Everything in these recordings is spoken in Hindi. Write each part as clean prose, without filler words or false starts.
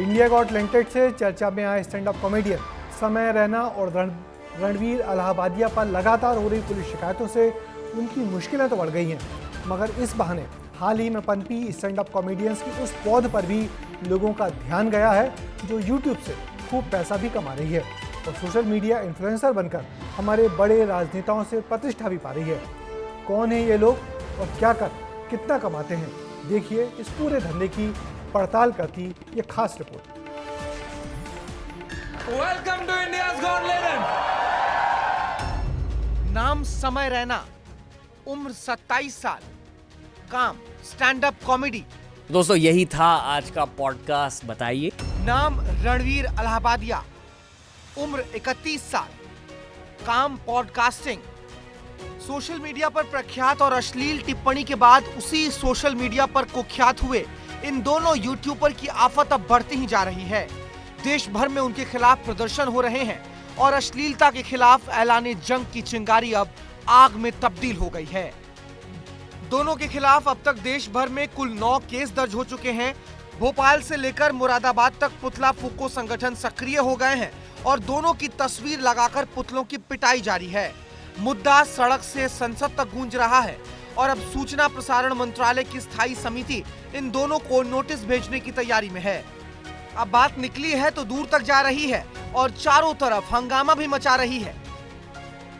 इंडिया गॉट टैलेंटेड से चर्चा में आए स्टैंड अप कॉमेडियन समय रैना और रणवीर अलाहाबादिया पर लगातार हो रही पुलिस शिकायतों से उनकी मुश्किलें तो बढ़ गई हैं, मगर इस बहाने हाल ही में पनपी स्टैंड अप कॉमेडियंस की उस पौध पर भी लोगों का ध्यान गया है जो यूट्यूब से खूब पैसा भी कमा रही है और सोशल मीडिया इन्फ्लुएंसर बनकर हमारे बड़े राजनेताओं से प्रतिष्ठा भी पा रही है। कौन है ये लोग और क्या कर कितना कमाते हैं, देखिए इस पूरे धंधे की पड़ताल करती ये खास रिपोर्ट। Welcome to India's Got Talent. नाम समय रैना, उम्र 27 साल, काम स्टैंड अप कॉमेडी। दोस्तों यही था आज का पॉडकास्ट। बताइए। नाम रणवीर अलाहाबादिया, उम्र 31 साल, काम पॉडकास्टिंग। सोशल मीडिया पर प्रख्यात और अश्लील टिप्पणी के बाद उसी सोशल मीडिया पर कुख्यात हुए इन दोनों यूट्यूबर की आफत अब बढ़ती ही जा रही है। देश भर में उनके खिलाफ प्रदर्शन हो रहे हैं और अश्लीलता के खिलाफ ऐलाने जंग की चिंगारी अब आग में तब्दील हो गई है। दोनों के खिलाफ अब तक देश भर में कुल 9 केस दर्ज हो चुके हैं। भोपाल से लेकर मुरादाबाद तक पुतला फूको संगठन सक्रिय हो गए हैं और दोनों की तस्वीर लगाकर पुतलों की पिटाई जारी है। मुद्दा सड़क से संसद तक गूंज रहा है और अब सूचना प्रसारण मंत्रालय की स्थायी समिति इन दोनों को नोटिस भेजने की तैयारी में है। अब बात निकली है तो दूर तक जा रही है और चारों तरफ हंगामा भी मचा रही है।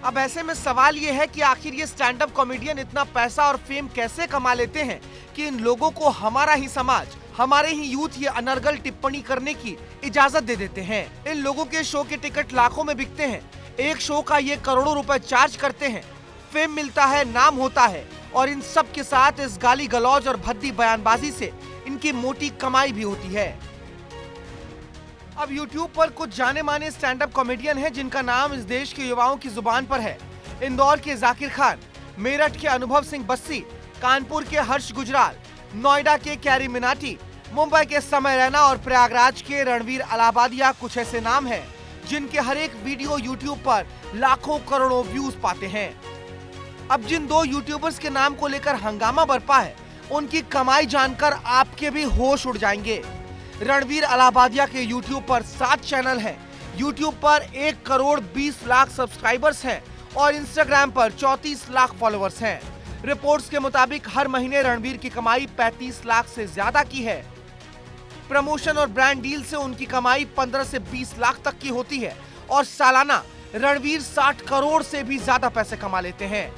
अब ऐसे में सवाल ये है कि आखिर ये स्टैंड अप कॉमेडियन इतना पैसा और फेम कैसे कमा लेते हैं कि इन लोगों को हमारा ही समाज, हमारे ही यूथ ये अनर्गल टिप्पणी करने की इजाजत दे देते हैं। इन लोगों के शो के टिकट लाखों में बिकते हैं, एक शो का ये करोड़ों रुपए चार्ज करते हैं, फेम मिलता है, नाम होता है और इन सब के साथ इस गाली गलौज और भद्दी बयानबाजी से इनकी मोटी कमाई भी होती है। अब YouTube पर कुछ जाने माने स्टैंड अप कॉमेडियन हैं जिनका नाम इस देश के युवाओं की जुबान पर है। इंदौर के जाकिर खान, मेरठ के अनुभव सिंह बस्सी, कानपुर के हर्ष गुजराल, नोएडा के कैरी मिनाटी, मुंबई के समय रैना और प्रयागराज के रणवीर अलाहाबादिया कुछ ऐसे नाम हैं जिनके हर एक वीडियो YouTube पर लाखों करोड़ों व्यूज पाते हैं। अब जिन दो यूट्यूबर्स के नाम को लेकर हंगामा बरपा है, उनकी कमाई जानकर आपके भी होश उड़ जाएंगे। रणवीर अलाहाबादिया के YouTube पर 7 चैनल हैं, YouTube पर 1 करोड़ 20 लाख सब्सक्राइबर्स हैं और Instagram पर 34 लाख फॉलोअर्स हैं। रिपोर्ट्स के मुताबिक हर महीने रणवीर की कमाई 35 लाख से ज्यादा की है। प्रमोशन और ब्रांड डील से उनकी कमाई 15 से 20 लाख तक की होती है और सालाना रणवीर 60 करोड़ से भी ज्यादा पैसे कमा लेते हैं।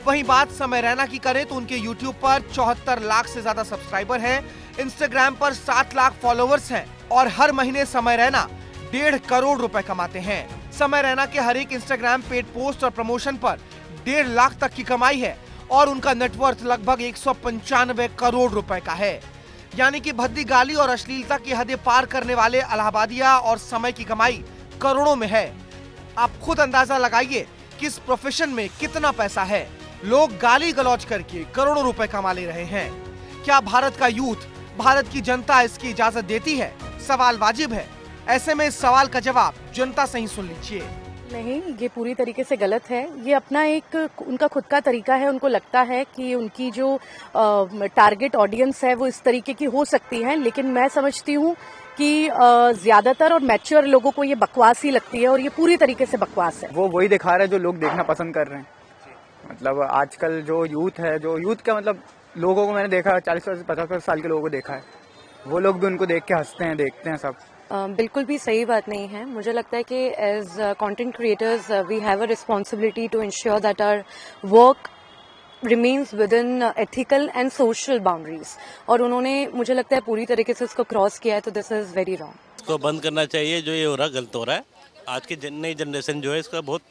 वहीं बात समय रैना की करें तो उनके YouTube पर 74 लाख से ज्यादा सब्सक्राइबर हैं, Instagram पर 7 लाख फॉलोअर्स हैं और हर महीने समय रैना 1.5 करोड़ रुपए कमाते हैं। समय रैना के हर एक Instagram पेड पोस्ट और प्रमोशन पर 1.5 लाख तक की कमाई है और उनका नेटवर्थ लगभग 195 करोड़ रुपए का है। यानी कि भद्दी गाली और अश्लीलता की हदें पार करने वाले अलाहाबादिया और समय की कमाई करोड़ों में है। आप खुद अंदाजा लगाइए कि इस प्रोफेशन में कितना पैसा है। लोग गाली गलौज करके करोड़ों रुपए कमा ले रहे हैं। क्या भारत का यूथ, भारत की जनता इसकी इजाजत देती है? सवाल वाजिब है। ऐसे में इस सवाल का जवाब जनता से ही सुन लीजिए। नहीं, ये पूरी तरीके से गलत है। ये अपना एक उनका खुद का तरीका है। उनको लगता है कि उनकी जो टारगेट ऑडियंस है वो इस तरीके की हो सकती है, लेकिन मैं समझती हूँ कि ज्यादातर और मैच्योर लोगों को ये बकवास ही लगती है और ये पूरी तरीके से बकवास है। वो वही दिखा रहा है जो लोग देखना पसंद कर रहे हैं। मतलब आजकल जो यूथ है, जो यूथ का मतलब लोगों को मैंने देखा 40 से 50 साल के लोगों को देखा है, वो लोग भी उनको देख के हंसते हैं, देखते हैं सब। बिल्कुल भी सही बात नहीं है। मुझे लगता है कि as content creators we have a responsibility to ensure that our work remains within ethical and social boundaries, और उन्होंने मुझे लगता है पूरी तरीके से उसको क्रॉस किया है, तो दिस इज वेरी रॉन्ग। इसको बंद करना चाहिए। जो ये हो रहा है गलत हो रहा है। आज की नई जनरेशन जो है इसका बहुत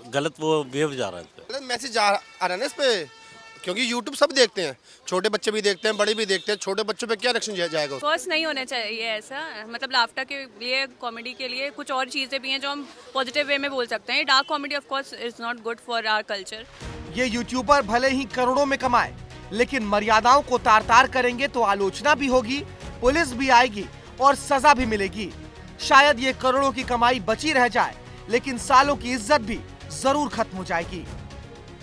गलत वो वेव जा रहा है। गलत मैसेज आ रहा है ना इस पे, क्योंकि YouTube सब देखते हैं, छोटे बच्चे भी देखते हैं, बड़े भी देखते हैं। छोटे बच्चों पे क्या रिएक्शन जाएगा? फर्स्ट नहीं होना चाहिए ऐसा। मतलब लाफ्टर के लिए, कॉमेडी के लिए कुछ और चीजें भी हैं जो हम पॉजिटिव वे में बोल सकते हैं। Dark comedy of course is not good for our culture. ये यूट्यूबर भले ही करोड़ों में कमाए, लेकिन मर्यादाओं को तार तार करेंगे तो आलोचना भी होगी, पुलिस भी आएगी और सजा भी मिलेगी। शायद ये करोड़ों की कमाई बची रह जाए, लेकिन सालों की इज्जत भी जरूर खत्म हो जाएगी।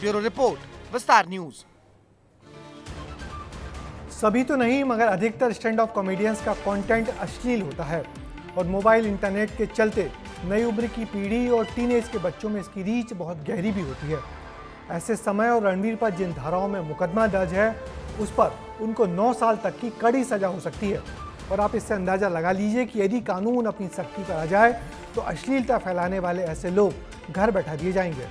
ब्यूरो रिपोर्ट, विस्तार न्यूज। सभी तो नहीं, मगर अधिकतर स्टैंड अप कॉमेडियंस का कंटेंट अश्लील होता है और मोबाइल इंटरनेट के चलते नई उम्र की पीढ़ी और टीनेज के बच्चों में इसकी रीच बहुत गहरी भी होती है। ऐसे समय और रणवीर पर जिन धाराओं में मुकदमा दर्ज है उस पर उनको 9 साल तक की कड़ी सजा हो सकती है। और आप इससे अंदाज़ा लगा लीजिए कि यदि कानून अपनी सख्ती पर आ जाए तो अश्लीलता फैलाने वाले ऐसे लोग घर बैठा दिए जाएंगे।